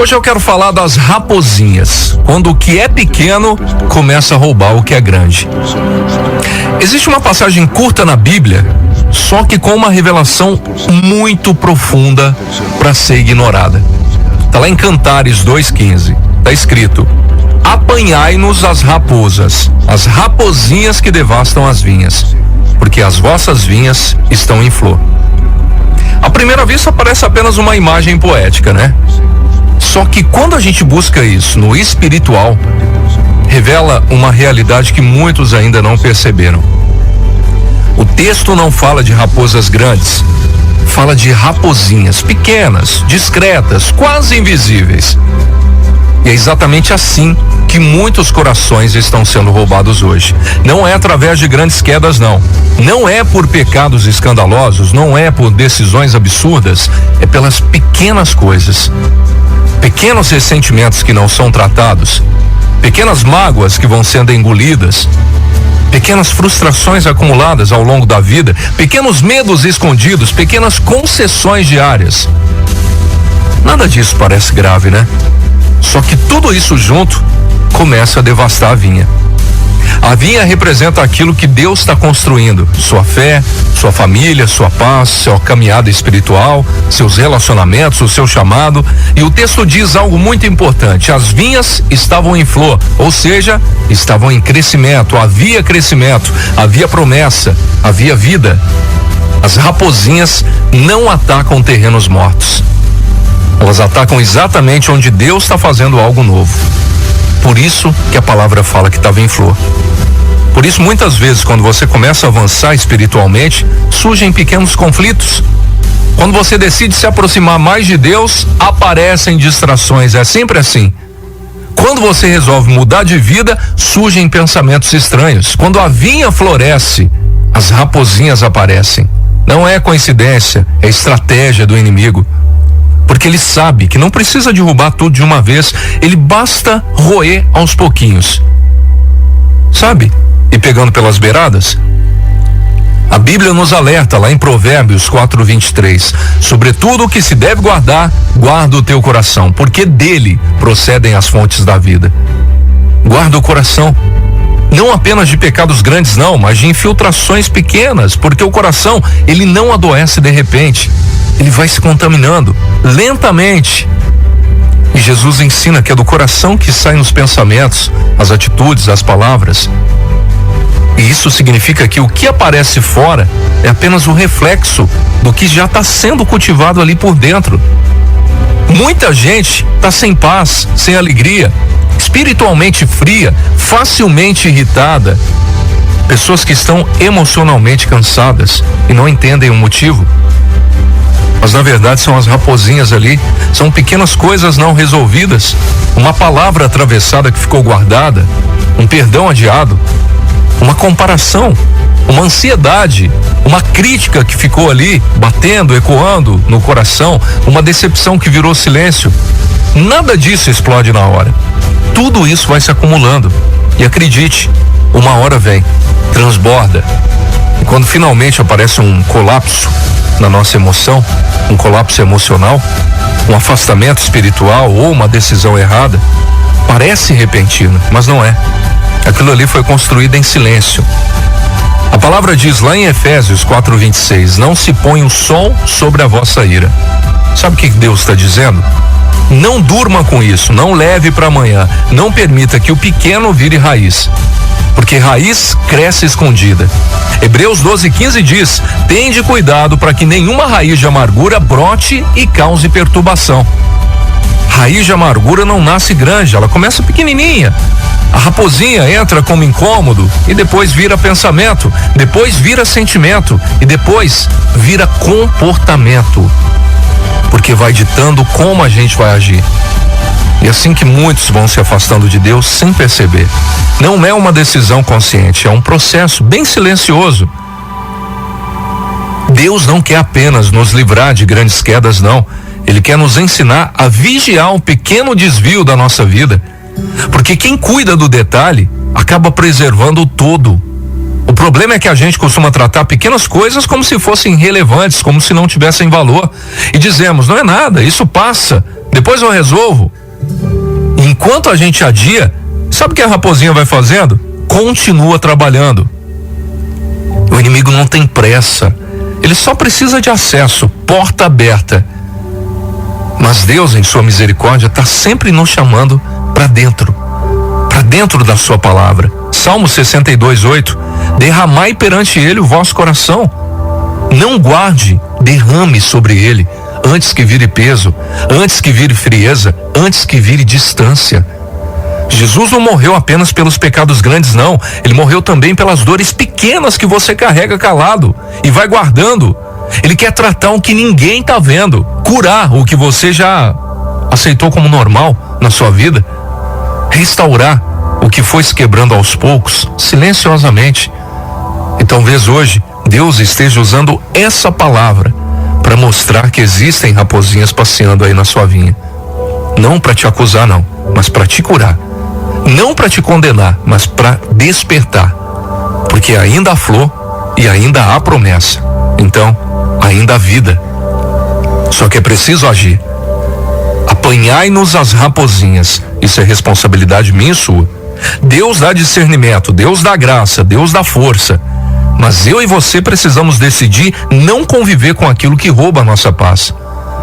Hoje eu quero falar das raposinhas, quando o que é pequeno começa a roubar o que é grande. Existe uma passagem curta na Bíblia, só que com uma revelação muito profunda para ser ignorada. Está lá em Cantares 2:15, está escrito: apanhai-nos as raposas, as raposinhas que devastam as vinhas, porque as vossas vinhas estão em flor. À primeira vista parece apenas uma imagem poética, né? Só que quando a gente busca isso no espiritual, revela uma realidade que muitos ainda não perceberam. O texto não fala de raposas grandes, fala de raposinhas pequenas, discretas, quase invisíveis. E é exatamente assim que muitos corações estão sendo roubados hoje. Não é através de grandes quedas, não. Não é por pecados escandalosos, não é por decisões absurdas, é pelas pequenas coisas. Pequenos ressentimentos que não são tratados, pequenas mágoas que vão sendo engolidas, pequenas frustrações acumuladas ao longo da vida, pequenos medos escondidos, pequenas concessões diárias. Nada disso parece grave, né? Só que tudo isso junto começa a devastar a vinha. A vinha representa aquilo que Deus está construindo: sua fé, sua família, sua paz, sua caminhada espiritual, seus relacionamentos, o seu chamado. E o texto diz algo muito importante: as vinhas estavam em flor, ou seja, estavam em crescimento, havia promessa, havia vida. As raposinhas não atacam terrenos mortos, elas atacam exatamente onde Deus está fazendo algo novo. Por isso que a palavra fala que estava em flor. Por isso, muitas vezes, quando você começa a avançar espiritualmente, surgem pequenos conflitos. Quando você decide se aproximar mais de Deus, aparecem distrações. É sempre assim. Quando você resolve mudar de vida, surgem pensamentos estranhos. Quando a vinha floresce, as raposinhas aparecem. Não é coincidência, é estratégia do inimigo. Porque ele sabe que não precisa derrubar tudo de uma vez, ele basta roer aos pouquinhos. Sabe? E pegando pelas beiradas. A Bíblia nos alerta lá em Provérbios 4:23, sobretudo o que se deve guardar, guarda o teu coração, porque dele procedem as fontes da vida. Guarda o coração. Não apenas de pecados grandes não, mas de infiltrações pequenas, porque o coração, ele não adoece de repente. Ele vai se contaminando lentamente. E Jesus ensina que é do coração que saem os pensamentos, as atitudes, as palavras. E isso significa que o que aparece fora é apenas o reflexo do que já está sendo cultivado ali por dentro. Muita gente está sem paz, sem alegria, espiritualmente fria, facilmente irritada. Pessoas que estão emocionalmente cansadas e não entendem o motivo. Mas na verdade são as raposinhas ali, são pequenas coisas não resolvidas, uma palavra atravessada que ficou guardada, um perdão adiado, uma comparação, uma ansiedade, uma crítica que ficou ali, batendo, ecoando no coração, uma decepção que virou silêncio. Nada disso explode na hora. Tudo isso vai se acumulando. E acredite, uma hora vem, transborda. E quando finalmente aparece um colapso na nossa emoção, um colapso emocional, um afastamento espiritual ou uma decisão errada, parece repentino, mas não é. Aquilo ali foi construído em silêncio. A palavra diz lá em Efésios 4:26, não se põe o sol sobre a vossa ira. Sabe o que Deus está dizendo? Não durma com isso, não leve para amanhã, não permita que o pequeno vire raiz, porque raiz cresce escondida. Hebreus 12:15 diz, tende cuidado para que nenhuma raiz de amargura brote e cause perturbação. Raiz de amargura não nasce grande, ela começa pequenininha. A raposinha entra como incômodo e depois vira pensamento, depois vira sentimento e depois vira comportamento, porque vai ditando como a gente vai agir. E assim que muitos vão se afastando de Deus sem perceber. Não é uma decisão consciente, é um processo bem silencioso. Deus não quer apenas nos livrar de grandes quedas, não. Ele quer nos ensinar a vigiar um pequeno desvio da nossa vida. Porque quem cuida do detalhe acaba preservando o todo. O problema é que a gente costuma tratar pequenas coisas como se fossem irrelevantes, como se não tivessem valor. E dizemos, não é nada, isso passa. Depois eu resolvo. Enquanto a gente adia, sabe o que a raposinha vai fazendo? Continua trabalhando. O inimigo não tem pressa. Ele só precisa de acesso, porta aberta. Mas Deus, em sua misericórdia, está sempre nos chamando para dentro da sua palavra. Salmo 62:8, derramai perante ele o vosso coração. Não guarde, derrame sobre ele, antes que vire peso, antes que vire frieza, antes que vire distância. Jesus não morreu apenas pelos pecados grandes, não. Ele morreu também pelas dores pequenas que você carrega calado e vai guardando. Ele quer tratar o que ninguém está vendo, curar o que você já aceitou como normal na sua vida, restaurar o que foi se quebrando aos poucos, silenciosamente. E talvez hoje Deus esteja usando essa palavra para mostrar que existem raposinhas passeando aí na sua vinha. Não para te acusar, não, mas para te curar. Não para te condenar, mas para despertar. Porque ainda há flor e ainda há promessa. Então, ainda há vida. Só que é preciso agir. Apanhai-nos as raposinhas. Isso é responsabilidade minha e sua. Deus dá discernimento, Deus dá graça, Deus dá força. Mas eu e você precisamos decidir não conviver com aquilo que rouba a nossa paz.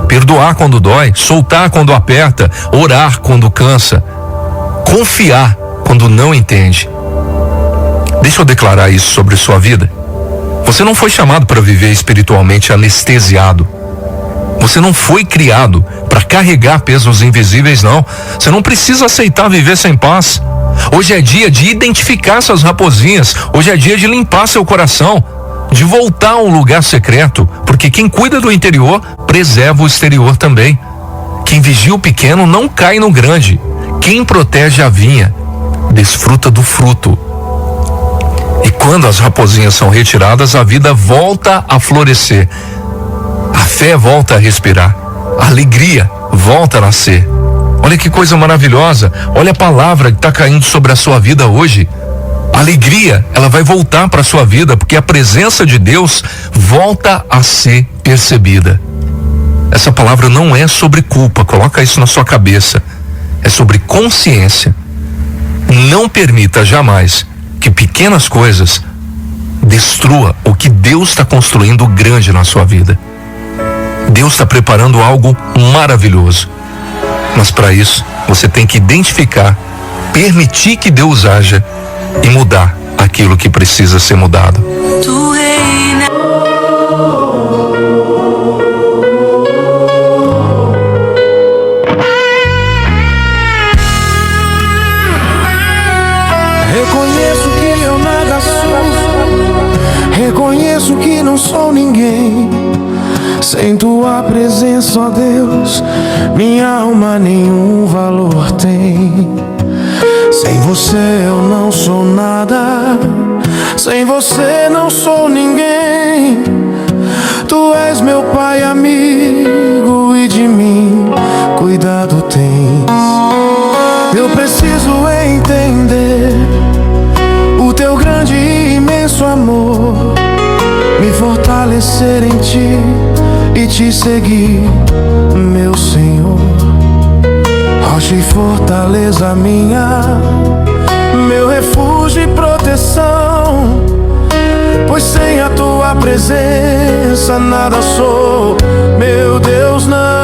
Perdoar quando dói, soltar quando aperta, orar quando cansa, confiar quando não entende. Deixa eu declarar isso sobre sua vida. Você não foi chamado para viver espiritualmente anestesiado. Você não foi criado para carregar pesos invisíveis, não. Você não precisa aceitar viver sem paz. Hoje é dia de identificar essas raposinhas. Hoje é dia de limpar seu coração, de voltar a um lugar secreto, porque quem cuida do interior preserva o exterior também. Quem vigia o pequeno não cai no grande. Quem protege a vinha desfruta do fruto. E quando as raposinhas são retiradas, a vida volta a florescer. A fé volta a respirar. A alegria volta a nascer. Olha que coisa maravilhosa. Olha a palavra que está caindo sobre a sua vida hoje. A alegria, ela vai voltar para a sua vida, porque a presença de Deus volta a ser percebida. Essa palavra não é sobre culpa, coloca isso na sua cabeça. É sobre consciência. Não permita jamais que pequenas coisas destrua o que Deus está construindo grande na sua vida. Deus está preparando algo maravilhoso. Mas para isso, você tem que identificar, permitir que Deus haja e mudar aquilo que precisa ser mudado. Tu reina. Reconheço que eu nada sou, reconheço que não sou ninguém. Sem tua presença, ó Deus, minha alma nenhum valor tem. Sem você eu não sou nada, sem você não sou ninguém. Tu és meu pai amigo e de mim cuidado tens. Eu preciso entender o teu grande e imenso amor, me fortalecer em ti e te seguir, meu Senhor. Rocha e fortaleza minha, meu refúgio e proteção, pois sem a tua presença nada sou, meu Deus, não.